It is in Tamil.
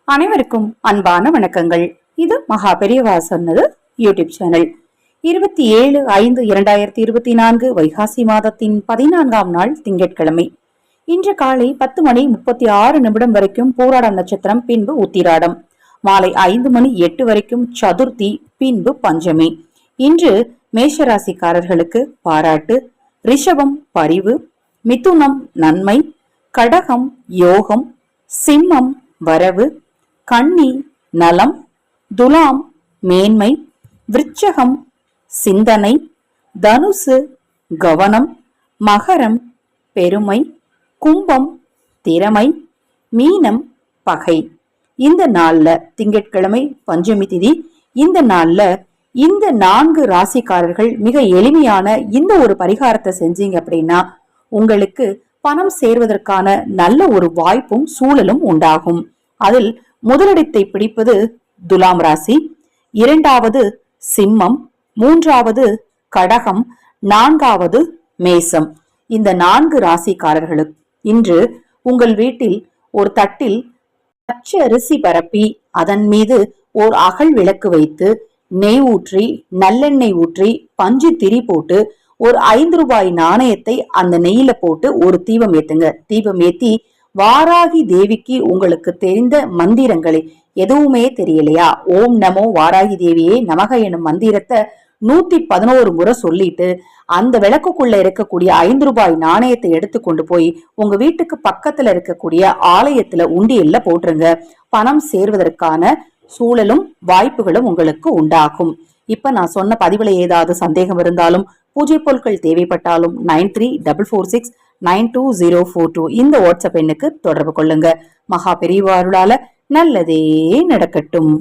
அனைவருக்கும் அன்பான வணக்கங்கள். இது மகா பெரியவா சொன்னது யூடியூப் சேனல். 27/5/2024 வைகாசி மாதத்தின் 14ஆம் நாள் திங்கட்கிழமை. இன்று காலை 10:36 வரைக்கும் பூராடம் நட்சத்திரம், பின்பு உத்திராடம். மாலை 5:08 வரைக்கும் சதுர்த்தி, பின்பு பஞ்சமி. இன்று மேஷராசிக்காரர்களுக்கு பாராட்டு, ரிஷபம் பரிவு, மிதுனம் நன்மை, கடகம் யோகம், சிம்மம் வரவு, கன்னி நலம், துலாம் மேன்மை, விருச்சகம் சிந்தனை, தனுசு கவனம், மகரம் பெருமை, கும்பம் திறமை, மீனம் பகை. இந்த நாள்ல திங்கட்கிழமை பஞ்சமி திதி. இந்த நாள்ல இந்த 4 ராசிக்காரர்கள் மிக எளிமையான இந்த ஒரு பரிகாரத்தை செஞ்சீங்க அப்படின்னா உங்களுக்கு பணம் சேர்வதற்கான நல்ல ஒரு வாய்ப்பும் சூழலும் உண்டாகும். அதில் முதலிடத்தை பிடிப்பது துலாம் ராசி, 2வது சிம்மம், 3வது கடகம், 4வது மேசம். இந்த 4 ராசிக்காரர்களுக்கு இன்று உங்கள் வீட்டில் ஒரு தட்டில் பச்சை அரிசி பரப்பி அதன் மீது ஓர் அகல் விளக்கு வைத்து நெய் ஊற்றி நல்லெண்ணெய் ஊற்றி பஞ்சு திரி போட்டு ஒரு 5 ரூபாய் நாணயத்தை அந்த நெய்யில போட்டு ஒரு தீபம் ஏத்துங்க. தீபம் ஏத்தி வாராகி தேவிக்கு உங்களுக்கு தெரிந்த மந்திரங்களை, எதுவுமே தெரியலையா, ஓம் நமோ வாராகி தேவியே நமக எனும் மந்திரத்தை 111 முறை சொல்லிட்டு அந்த விளக்குக்குள்ள இருக்கக்கூடிய 5 ரூபாய் நாணயத்தை எடுத்து கொண்டு போய் உங்க வீட்டுக்கு பக்கத்துல இருக்கக்கூடிய ஆலயத்துல உண்டியல்ல போட்டுருங்க. பணம் சேர்வதற்கான சூழலும் வாய்ப்புகளும் உங்களுக்கு உண்டாகும். இப்ப நான் சொன்ன பதிவுல ஏதாவது சந்தேகம் இருந்தாலும், பூஜை பொருட்கள் தேவைப்பட்டாலும் 9344692042 இந்த வாட்ஸ்அப் எண்ணுக்கு தொடர்பு கொள்ளுங்க. மகா பெரியவா அருளால நல்லதே நடக்கட்டும்.